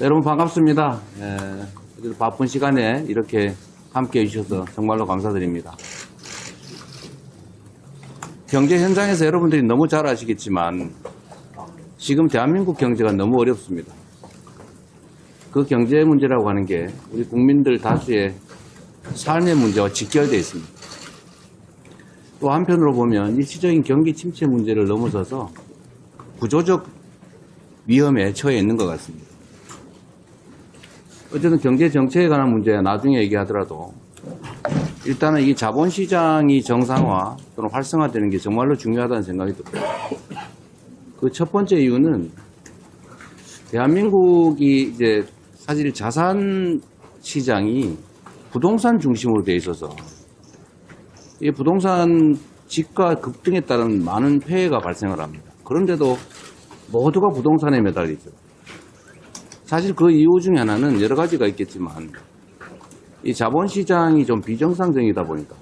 여러분 반갑습니다. 바쁜 시간에 이렇게 함께 해주셔서 정말로 감사드립니다. 경제 현장에서 여러분들이 너무 잘 아시겠지만 지금 대한민국 경제가 너무 어렵습니다. 그 경제 문제라고 하는 게 우리 국민들 다수의 삶의 문제와 직결되어 있습니다. 또 한편으로 보면 일시적인 경기 침체 문제를 넘어서서 구조적 위험에 처해 있는 것 같습니다. 어쨌든 경제 정책에 관한 문제 나중에 얘기하더라도 일단은 이 자본시장이 정상화 또는 활성화되는 게 정말로 중요하다는 생각이 듭니다. 그 첫 번째 이유는 대한민국이 이제 사실 자산 시장이 부동산 중심으로 되어 있어서 이 부동산 집가 급등에 따른 많은 폐해가 발생을 합니다. 그런데도 모두가 부동산에 매달리죠. 사실 그 이유 중에 하나는 여러 가지가 있겠지만 이 자본시장이 좀 비정상적이다 보니까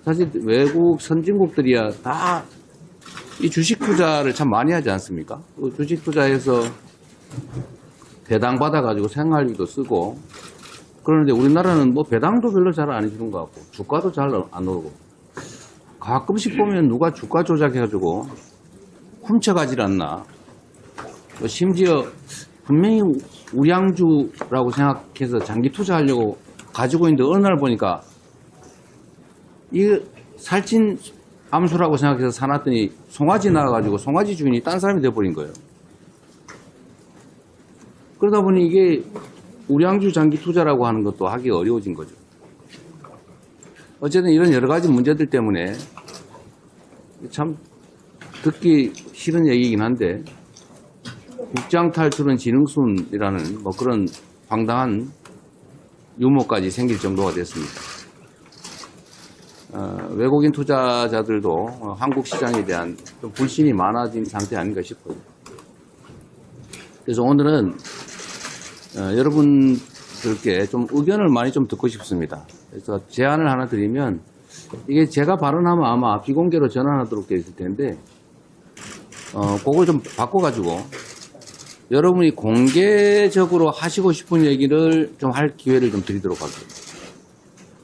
사실 외국 선진국들이야 다 이 주식 투자를 참 많이 하지 않습니까? 그 주식 투자해서 배당 받아가지고 생활비도 쓰고 그런데 우리나라는 뭐 배당도 별로 잘 안 해주는 것 같고 주가도 잘 안 오르고 가끔씩 보면 누가 주가 조작해가지고 훔쳐가질 않나. 심지어 분명히 우량주라고 생각해서 장기 투자하려고 가지고 있는데 어느 날 보니까 이게 살찐 암수라고 생각해서 사놨더니 송아지 나와가지고 송아지 주인이 딴 사람이 돼버린 거예요. 그러다 보니 이게 우량주 장기 투자라고 하는 것도 하기 어려워진 거죠. 어쨌든 이런 여러 가지 문제들 때문에 참 듣기 싫은 얘기이긴 한데 국장 탈출은 지능순이라는 뭐 그런 황당한 유머까지 생길 정도가 됐습니다. 외국인 투자자들도 한국 시장에 대한 좀 불신이 많아진 상태 아닌가 싶어요. 그래서 오늘은 여러분들께 좀 의견을 많이 좀 듣고 싶습니다. 그래서 제안을 하나 드리면 이게 제가 발언하면 아마 비공개로 전환하도록 되어 있을 텐데 그걸 좀 바꿔가지고 여러분이 공개적으로 하시고 싶은 얘기를 좀 할 기회를 좀 드리도록 할게요.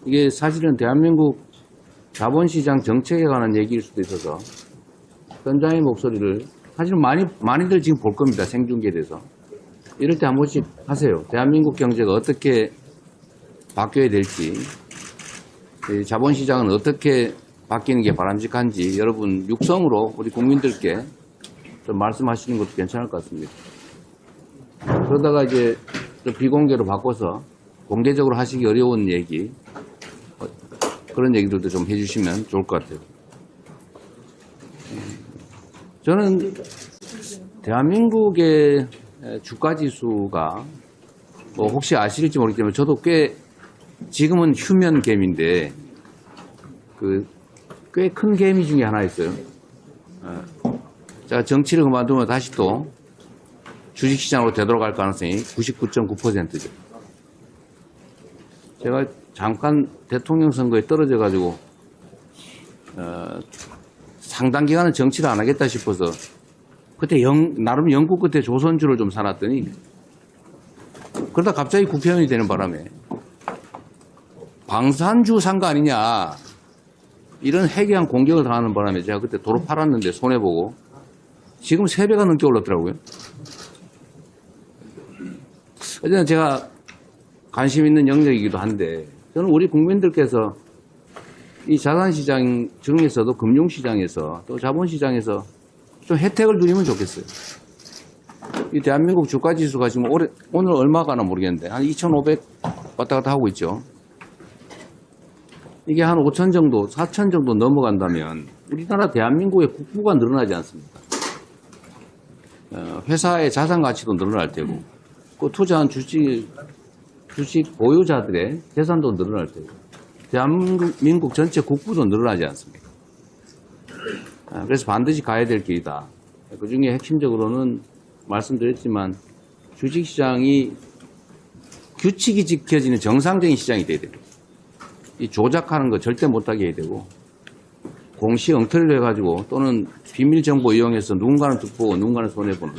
이게 사실은 대한민국 자본시장 정책에 관한 얘기일 수도 있어서 현장의 목소리를 사실 많이들 지금 볼 겁니다. 생중계돼서. 이럴 때 한 번씩 하세요. 대한민국 경제가 어떻게 바뀌어야 될지, 자본시장은 어떻게 바뀌는 게 바람직한지 여러분 육성으로 우리 국민들께 좀 말씀하시는 것도 괜찮을 것 같습니다. 그러다가 이제 좀 비공개로 바꿔서 공개적으로 하시기 어려운 얘기, 그런 얘기들도 좀 해주시면 좋을 것 같아요. 저는 대한민국의 주가지수가 뭐 혹시 아실지 모르겠지만 저도 꽤 지금은 휴면 겜인데 꽤 큰 개미 중에 하나 있어요. 자, 정치를 그만두면 다시 또 주식시장으로 되돌아갈 가능성이 99.9%죠. 제가 잠깐 대통령 선거에 떨어져가지고 상당 기간은 정치를 안 하겠다 싶어서 그때 나름 영국 끝에 조선주를 좀 사놨더니 그러다 갑자기 국회의원이 되는 바람에 방산주 산 거 아니냐 이런 해괴한 공격을 당하는 바람에 제가 그때 도로 팔았는데 손해보고 지금 3배가 넘게 올랐더라고요. 어쨌든 제가 관심 있는 영역이기도 한데 저는 우리 국민들께서 이 자산시장 중에서도 금융시장에서 또 자본시장에서 좀 혜택을 누리면 좋겠어요. 이 대한민국 주가지수가 지금 오늘 얼마 가나 모르겠는데 한 2,500 왔다 갔다 하고 있죠. 이게 한 5천 정도, 4천 정도 넘어간다면 우리나라 대한민국의 국부가 늘어나지 않습니까? 회사의 자산 가치도 늘어날 테고 그 투자한 주식 보유자들의 재산도 늘어날 테고 대한민국 전체 국부도 늘어나지 않습니까? 그래서 반드시 가야 될 길이다. 그 중에 핵심적으로는 말씀드렸지만 주식시장이 규칙이 지켜지는 정상적인 시장이 돼야 됩니다. 이 조작하는 거 절대 못하게 해야 되고 공시 엉터리를 해가지고 또는 비밀정보 이용해서 누군가는 득보고 누군가는 손해보는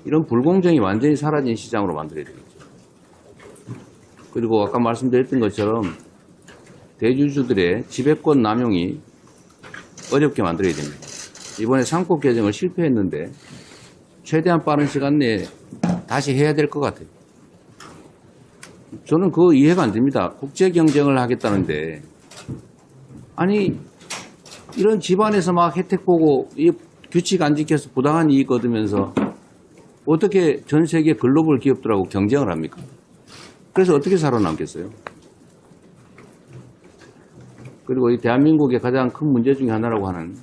이런 불공정이 완전히 사라진 시장으로 만들어야 되겠죠. 그리고 아까 말씀드렸던 것처럼 대주주들의 지배권 남용이 어렵게 만들어야 됩니다. 이번에 상법 개정을 실패했는데 최대한 빠른 시간 내에 다시 해야 될 것 같아요. 저는 그거 이해가 안 됩니다. 국제 경쟁을 하겠다는데 아니 이런 집안에서 막 혜택 보고 이 규칙 안 지켜서 부당한 이익 얻으면서 어떻게 전 세계 글로벌 기업들하고 경쟁을 합니까? 그래서 어떻게 살아남겠어요? 그리고 이 대한민국의 가장 큰 문제 중에 하나라고 하는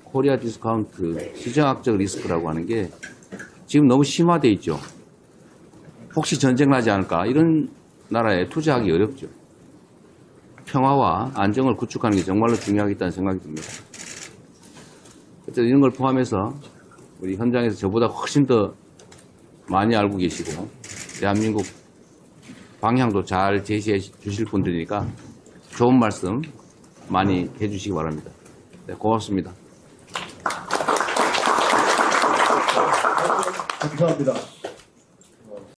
코리아 디스카운트 시장학적 리스크라고 하는 게 지금 너무 심화돼 있죠. 혹시 전쟁 나지 않을까 이런 나라에 투자하기 어렵죠. 평화와 안정을 구축하는 게 정말로 중요하겠다는 생각이 듭니다. 어쨌든 이런 걸 포함해서 우리 현장에서 저보다 훨씬 더 많이 알고 계시고 대한민국 방향도 잘 제시해 주실 분들이니까 좋은 말씀 많이 해주시기 바랍니다. 네, 고맙습니다. 감사합니다.